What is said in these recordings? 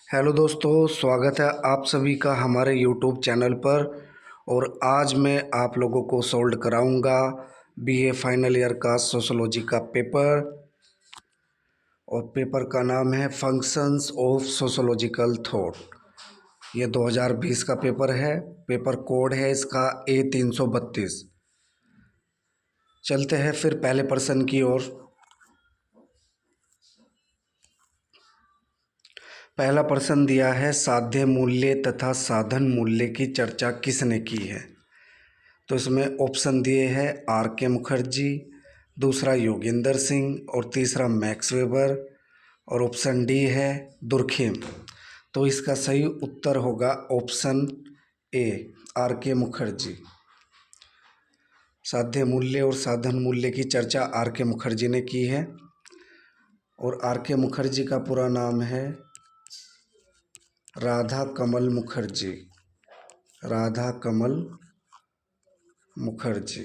Hello दोस्तों, स्वागत है आप सभी का हमारे यूट्यूब चैनल पर। और आज मैं आप लोगों को सॉल्व कराऊंगा बीए फाइनल ईयर का सोशोलॉजी का पेपर। और पेपर का नाम है फंक्शंस ऑफ सोशोलॉजिकल थॉट। ये 2020 का पेपर है। पेपर कोड है इसका A332। चलते हैं फिर पहले प्रश्न की ओर। पहला प्रश्न दिया है, साध्य मूल्य तथा साधन मूल्य की चर्चा किसने की है। तो इसमें ऑप्शन दिए हैं R.K. मुखर्जी, दूसरा योगेंद्र सिंह और तीसरा मैक्स वेबर। और ऑप्शन डी है दुर्खेम। तो इसका सही उत्तर होगा ऑप्शन ए, R.K. मुखर्जी। साध्य मूल्य और साधन मूल्य की चर्चा R.K. मुखर्जी ने की है। और R.K. मुखर्जी का पूरा नाम है राधा कमल मुखर्जी। राधा कमल मुखर्जी।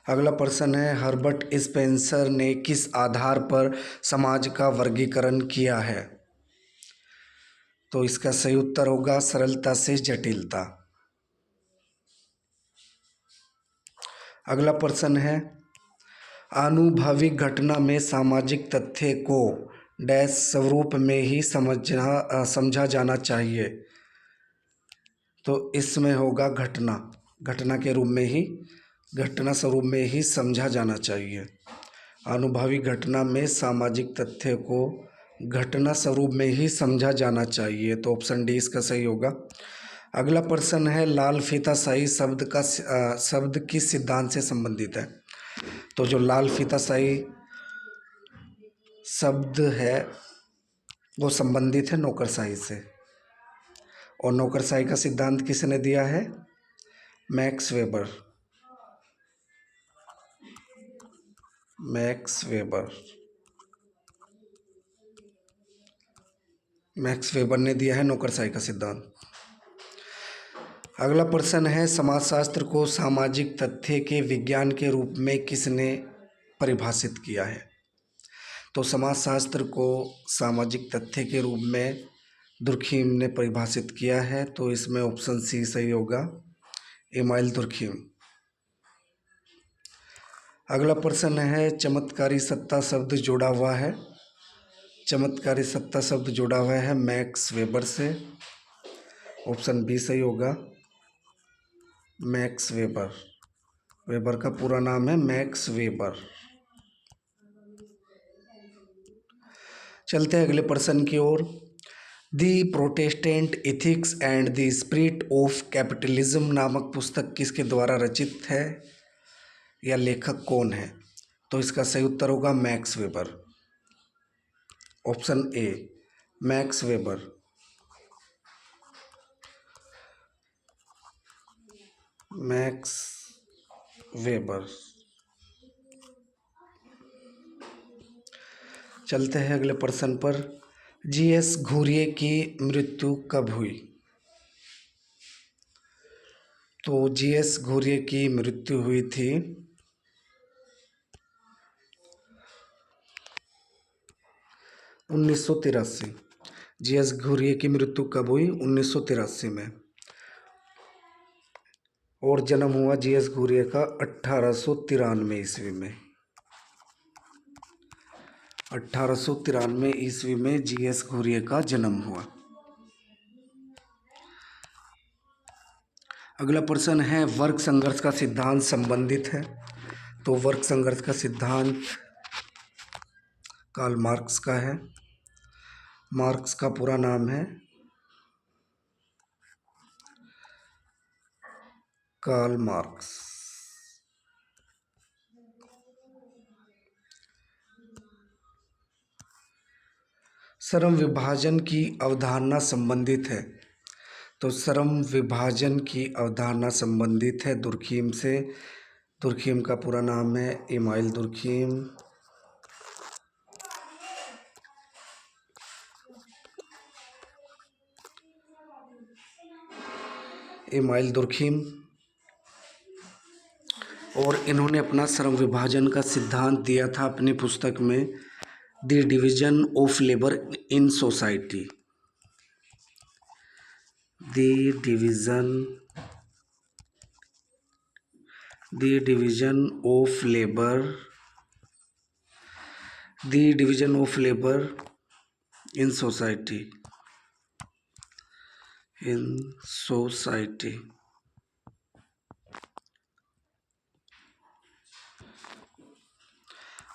अगला प्रश्न है, हर्बर्ट स्पेंसर ने किस आधार पर समाज का वर्गीकरण किया है। तो इसका सही उत्तर होगा सरलता से जटिलता। अगला प्रश्न है, आनुभविक घटना में सामाजिक तथ्य को डैश स्वरूप में ही समझा जाना चाहिए। तो इसमें होगा घटना के रूप में ही, घटना स्वरूप में ही समझा जाना चाहिए। अनुभवी घटना में सामाजिक तथ्य को घटना स्वरूप में ही समझा जाना चाहिए। तो ऑप्शन डी इसका सही होगा। अगला प्रश्न है, लाल फीताशाही शब्द किस सिद्धांत से संबंधित है। तो जो लाल फीताशाही शब्द है वो संबंधित है नौकरशाही से। और नौकरशाही का सिद्धांत किसने दिया है, max weber. Max weber max weber ने दिया है नौकरशाही का सिद्धांत। अगला प्रश्न है, समाजशास्त्र को सामाजिक तथ्य के विज्ञान के रूप में किसने परिभाषित किया है। तो समाजशास्त्र को सामाजिक तथ्य के रूप में दुर्खीम ने परिभाषित किया है। तो इसमें ऑप्शन सी सही होगा, एमाइल दुर्खीम। अगला प्रश्न है, चमत्कारी सत्ता शब्द जुड़ा हुआ है। चमत्कारी सत्ता शब्द जुड़ा हुआ है मैक्स वेबर से। ऑप्शन बी सही होगा, मैक्स वेबर। वेबर का पूरा नाम है मैक्स वेबर। चलते हैं अगले प्रश्न की ओर। The Protestant ethics and the spirit of capitalism नामक पुस्तक किसके द्वारा रचित है या लेखक कौन है। तो इसका सही उत्तर होगा max weber. Option A, max weber. Max weber. चलते हैं अगले प्रश्न पर। जीएस घुरिये की मृत्यु कब हुई। तो जीएस घुरिये की मृत्यु हुई थी 1983। जीएस घुरिये की मृत्यु कब हुई, 1983 में। और जन्म हुआ जीएस घुरिये का 1893 ईस्वी में। 1893 ईस्वी में जीएस घुरिये का जन्म हुआ। अगला प्रश्न है, वर्ग संघर्ष का सिद्धांत संबंधित है। तो वर्ग संघर्ष का सिद्धांत कार्ल मार्क्स का है। मार्क्स का पूरा नाम है कार्ल मार्क्स। श्रम विभाजन की अवधारणा संबंधित है। तो श्रम विभाजन की अवधारणा संबंधित है दुर्खीम से। दुर्खीम का पूरा नाम है एमाइल दुर्खीम। Amyl Durkheim. और इन्होंने अपना श्रम विभाजन का सिद्धांत दिया था अपनी पुस्तक में the division of labour in society. The division of labour in society.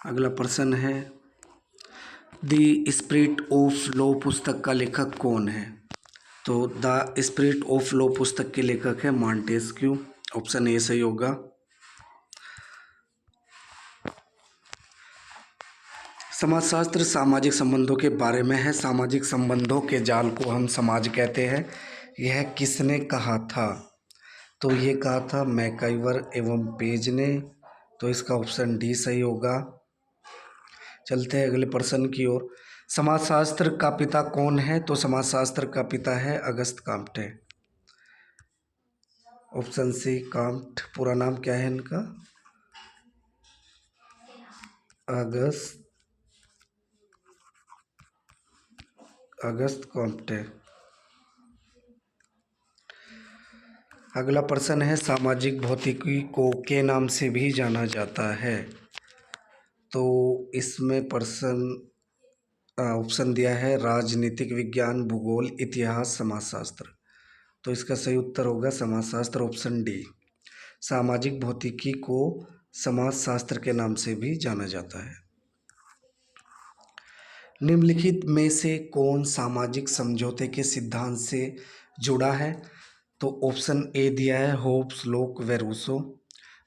अगला प्रश्न है, द स्पिरिट ऑफ लॉ पुस्तक का लेखक कौन है? तो द स्पिरिट ऑफ लॉ पुस्तक के लेखक है मॉन्टेस्क्यू। ऑप्शन ए सही होगा। समाजशास्त्र सामाजिक संबंधों के बारे में है। सामाजिक संबंधों के जाल को हम समाज कहते हैं। यह किसने कहा था? तो ये कहा था मैकाइवर एवं पेज ने। तो इसका ऑप्शन डी सही होगा। चलते हैं अगले प्रश्न की ओर। समाजशास्त्र का पिता कौन है? तो समाजशास्त्र का पिता है Auguste Comte. Option C Comte. पूरा नाम क्या है इनका? Auguste Comte. अगला प्रश्न है, सामाजिक भौतिकी को के नाम से भी जाना जाता है? तो इसमें प्रश्न ऑप्शन दिया है राजनीतिक विज्ञान, भूगोल, इतिहास, समाजशास्त्र। तो इसका सही उत्तर होगा समाजशास्त्र, ऑप्शन डी। सामाजिक भौतिकी को समाजशास्त्र के नाम से भी जाना जाता है। निम्नलिखित में से कौन सामाजिक समझौते के सिद्धांत से जुड़ा है? तो ऑप्शन ए दिया है होब्स, लोक व रूसो,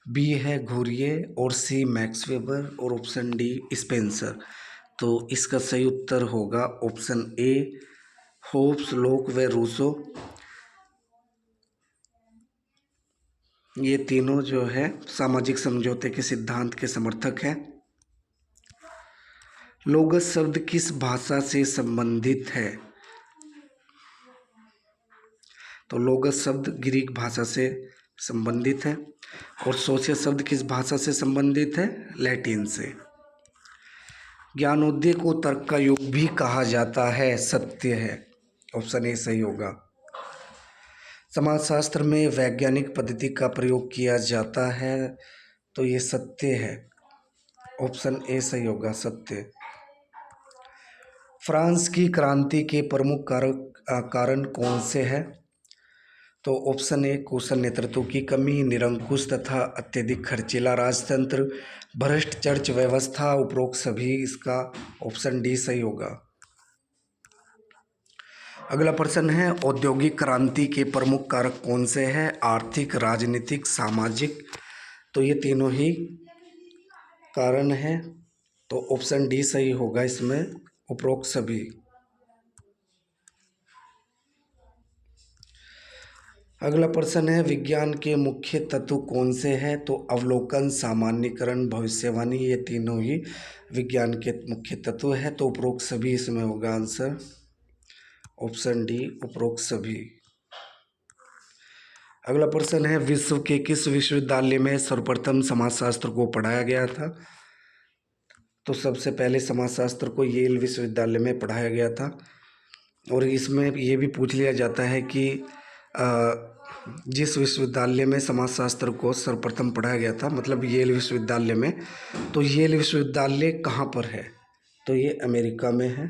बी है घुरिये और सी मैक्स वेबर और ऑप्शन डी स्पेंसर। तो इसका सही उत्तर होगा ऑप्शन ए होब्स, लोक व रूसो। ये तीनों जो है सामाजिक समझौते के सिद्धांत के समर्थक हैं। लोगस शब्द किस भाषा से संबंधित है? तो लोगस शब्द ग्रीक भाषा से संबंधित है। और सोशियस शब्द किस भाषा से संबंधित है? लैटिन से। ज्ञानोदय को तर्क का युग भी कहा जाता है, सत्य है। ऑप्शन ए सही होगा। समाजशास्त्र में वैज्ञानिक पद्धति का प्रयोग किया जाता है, तो ये सत्य है। ऑप्शन ए सही होगा, सत्य। फ्रांस की क्रांति के प्रमुख कारण कौन से है? तो ऑप्शन ए कुशल नेतृत्व की कमी, निरंकुश तथा अत्यधिक खर्चीला राजतंत्र, भ्रष्ट चर्च व्यवस्था, उपरोक्त सभी। इसका ऑप्शन डी सही होगा। अगला प्रश्न है, औद्योगिक क्रांति के प्रमुख कारक कौन से हैं? आर्थिक, राजनीतिक, सामाजिक। तो ये तीनों ही कारण हैं। तो ऑप्शन डी सही होगा इसमें, उपरोक्त सभी। अगला प्रश्न है, विज्ञान के मुख्य तत्व कौन से हैं? तो अवलोकन, सामान्यीकरण, भविष्यवाणी, ये तीनों ही विज्ञान के मुख्य तत्व हैं। तो उपरोक्त सभी इसमें होगा आंसर, ऑप्शन डी उपरोक्त सभी। अगला प्रश्न है, विश्व के किस विश्वविद्यालय में सर्वप्रथम समाजशास्त्र को पढ़ाया गया था? तो सबसे पहले समाजशास्त्र को येल विश्वविद्यालय में पढ़ाया गया था। और इसमें ये भी पूछ लिया जाता है कि जिस विश्वविद्यालय में समाजशास्त्र को सर्वप्रथम पढ़ाया गया था, मतलब येल विश्वविद्यालय में, तो येल विश्वविद्यालय कहाँ पर है? तो ये अमेरिका में है।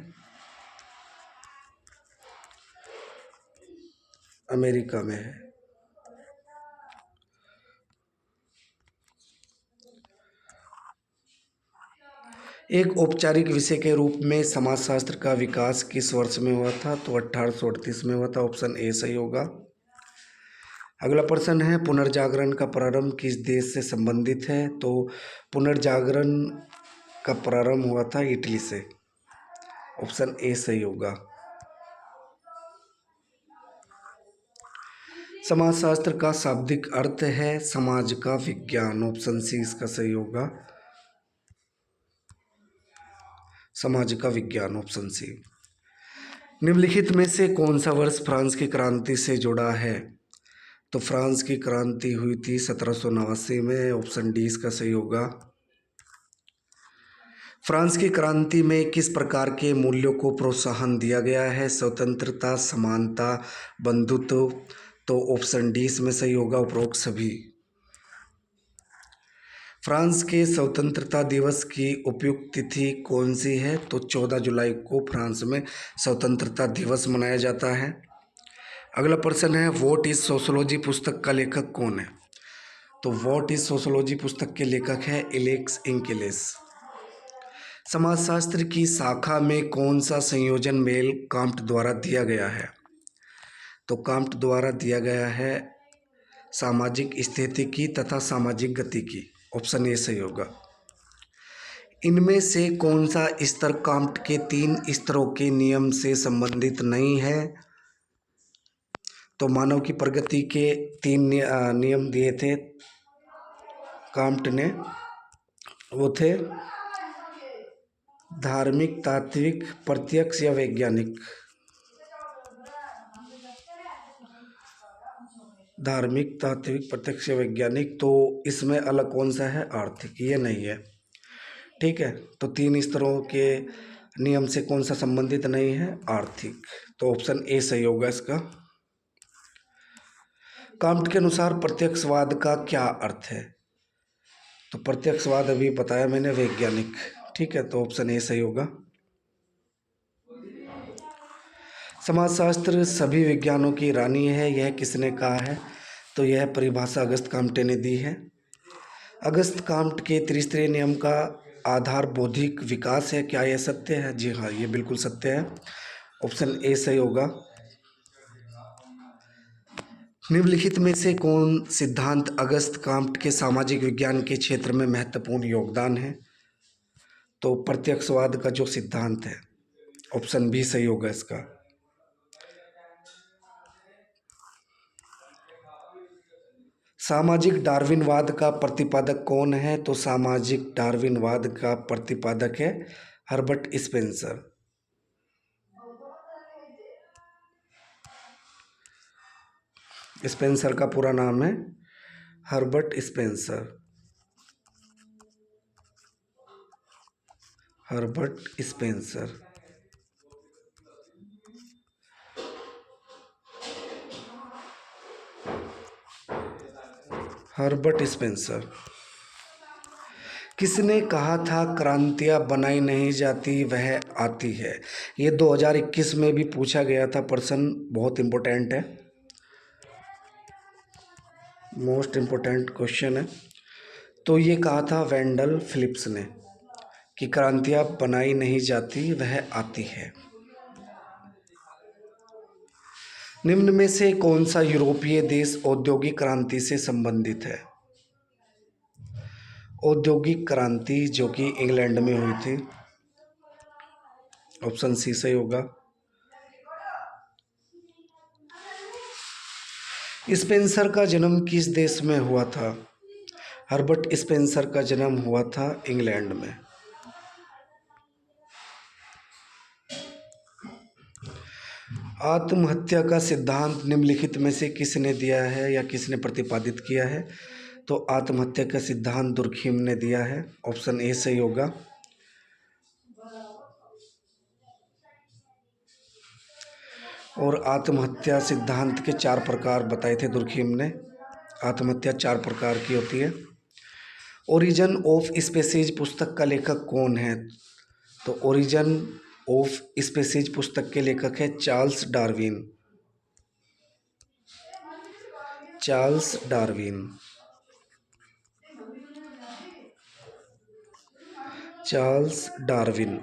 अमेरिका में है। एक औपचारिक विषय के रूप में समाजशास्त्र का विकास किस वर्ष में हुआ था? तो 1838 में हुआ था। ऑप्शन ए सही होगा। अगला प्रश्न है, पुनर्जागरण का प्रारंभ किस देश से संबंधित है? तो पुनर्जागरण का प्रारंभ हुआ था इटली से। ऑप्शन ए सही होगा। समाजशास्त्र का शाब्दिक अर्थ है समाज का विज्ञान। ऑप्शन सी इसका सही होगा, समाज का विज्ञान, ऑप्शन सी। निम्नलिखित में से कौन सा वर्ष फ्रांस की क्रांति से जुड़ा है? तो फ्रांस की क्रांति हुई थी 1789 में। ऑप्शन डी इसका सही होगा। फ्रांस की क्रांति में किस प्रकार के मूल्यों को प्रोत्साहन दिया गया है? स्वतंत्रता, समानता, बंधुत्व। तो ऑप्शन डी इसमें सही होगा, उपरोक्त सभी। फ्रांस के स्वतंत्रता दिवस की उपयुक्त तिथि कौन सी है? तो 14 जुलाई को फ्रांस में स्वतंत्रता दिवस मनाया जाता है। अगला प्रश्न है, व्हाट इज सोशियोलॉजी पुस्तक का लेखक कौन है? तो व्हाट इज सोशियोलॉजी पुस्तक के लेखक है एलेक्स इंकिलिस। समाजशास्त्र की शाखा में कौन सा संयोजन मेल काम्ट द्वारा दिया गया है? तो काम्ट द्वारा दिया गया है सामाजिक स्थितिकी तथा सामाजिक गतिकी। ऑप्शन ए सही होगा। इनमें से कौन सा स्तर काम्ट के 3 स्तरों के नियम से संबंधित नहीं है? तो मानव की प्रगति के 3 नियम दिए थे काम्ट ने, वो थे धार्मिक, तात्विक, प्रत्यक्ष या वैज्ञानिक। धार्मिक, तात्विक, प्रत्यक्ष या वैज्ञानिक। तो इसमें अलग कौन सा है? आर्थिक। ये नहीं है, ठीक है। तो 3 स्तरों के नियम से कौन सा संबंधित नहीं है? आर्थिक। तो ऑप्शन ए सही होगा इसका। काम्ट के अनुसार प्रत्यक्षवाद का क्या अर्थ है? तो प्रत्यक्षवाद अभी बताया मैंने, वैज्ञानिक, ठीक है। तो ऑप्शन ए सही होगा। समाजशास्त्र सभी विज्ञानों की रानी है, यह किसने कहा है? तो यह परिभाषा अगस्त काम्टे ने दी है। अगस्त काम्ट के त्रिस्तरीय नियम का आधार बौद्धिक विकास है, क्या यह सत्य है? जी हाँ, ये बिल्कुल सत्य है। ऑप्शन ए सही होगा। निम्नलिखित में से कौन सिद्धांत अगस्त काम्ट के सामाजिक विज्ञान के क्षेत्र में महत्वपूर्ण योगदान है? तो प्रत्यक्षवाद का जो सिद्धांत है, ऑप्शन बी सही होगा इसका। सामाजिक डार्विनवाद का प्रतिपादक कौन है? तो सामाजिक डार्विनवाद का प्रतिपादक है हर्बर्ट स्पेंसर। स्पेंसर का पूरा नाम है Herbert Spencer. Herbert Spencer. Herbert Spencer. किसने कहा था क्रांतियाँ बनाई नहीं जाती वह आती है? ये 2021 में भी पूछा गया था प्रश्न, बहुत इम्पोर्टेंट है, मोस्ट इम्पोर्टेंट क्वेश्चन है। तो ये कहा था वेंडल फिलिप्स ने कि क्रांतियाँ बनाई नहीं जाती वह आती है। निम्न में से कौन सा यूरोपीय देश औद्योगिक क्रांति से संबंधित है? औद्योगिक क्रांति जो कि इंग्लैंड में हुई थी। ऑप्शन सी सही होगा। स्पेंसर का जन्म किस देश में हुआ था? हर्बर्ट स्पेंसर का जन्म हुआ था इंग्लैंड में। आत्महत्या का सिद्धांत निम्नलिखित में से किसने दिया है या किसने प्रतिपादित किया है? तो आत्महत्या का सिद्धांत दुर्खीम ने दिया है। ऑप्शन ए सही होगा। और आत्महत्या सिद्धांत के 4 प्रकार बताए थे दुर्खीम ने। आत्महत्या 4 प्रकार की होती है। ओरिजिन ऑफ स्पीसीज पुस्तक का लेखक कौन है? तो ओरिजिन ऑफ स्पीसीज पुस्तक के लेखक है Charles Darwin. Charles Darwin. Charles Darwin.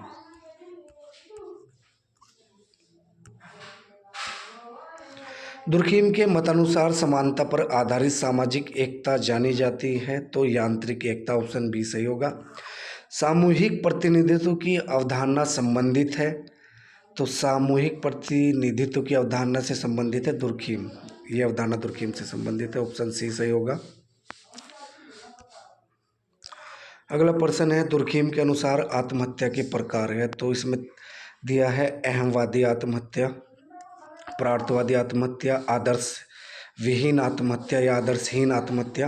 Durkheim के मतानुसार समानता पर आधारित सामाजिक एकता जानी जाती है, तो यांत्रिक एकता। ऑप्शन बी सही होगा। सामूहिक प्रतिनिधित्व की अवधारणा संबंधित है, तो सामूहिक प्रतिनिधित्व की अवधारणा से संबंधित है दुर्खीम। ये अवधारणा दुर्खीम से संबंधित है। ऑप्शन सी सही होगा। अगला प्रश्न है, दुर्खीम के अनुसार आत्महत्या के प्रकार है, तो इसमें दिया है अहमवादी आत्महत्या, प्रार्थवादी आत्महत्या, आदर्श विहीन आत्महत्या या आदर्शहीन आत्महत्या।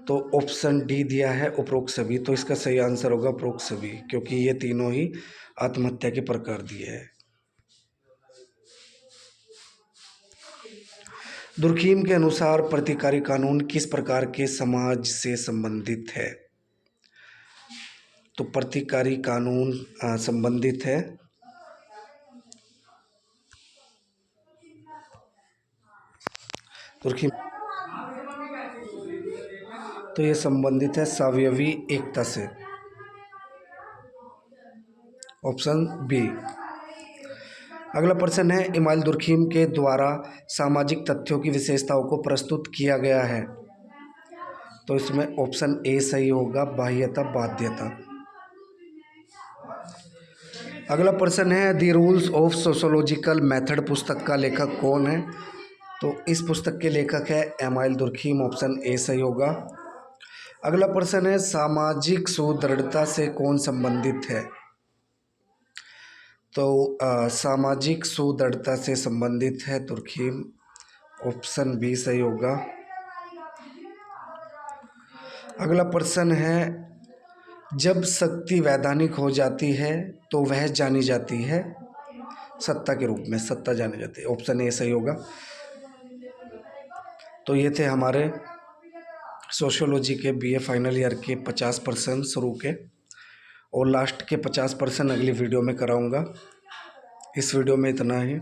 तो ऑप्शन डी दिया है उपरोक्त सभी, तो इसका सही आंसर होगा उपरोक्त सभी, क्योंकि ये तीनों ही आत्महत्या के प्रकार दिए हैं। दुर्खीम के अनुसार प्रतिकारी कानून किस प्रकार के समाज से संबंधित है? तो प्रतिकारी कानून संबंधित है दुर्खीम, तो ये संबंधित है स्वावयवी एकता से, ऑप्शन बी। अगला प्रश्न है, इमाइल दुर्खीम के द्वारा सामाजिक तथ्यों की विशेषताओं को प्रस्तुत किया गया है, तो इसमें ऑप्शन ए सही होगा, बाह्यता बाध्यता। अगला प्रश्न है, the rules of sociological method पुस्तक का लेखक कौन है? तो इस पुस्तक के लेखक है इमाइल दुर्खीम, ऑप्शन ए सही होगा। अगला प्रश्न है, सामाजिक सुदृढ़ता से कौन संबंधित है? तो सामाजिक सुदृढ़ता से संबंधित है दुर्खीम, ऑप्शन बी सही होगा। अगला प्रश्न है, जब शक्ति वैधानिक हो जाती है तो वह जानी जाती है सत्ता के रूप में, सत्ता जानी जाती है, ऑप्शन ए सही होगा। तो ये थे हमारे सोशियोलॉजी के बीए फाइनल ईयर के 50% शुरू के, और लास्ट के 50% अगली वीडियो में कराऊंगा। इस वीडियो में इतना ही।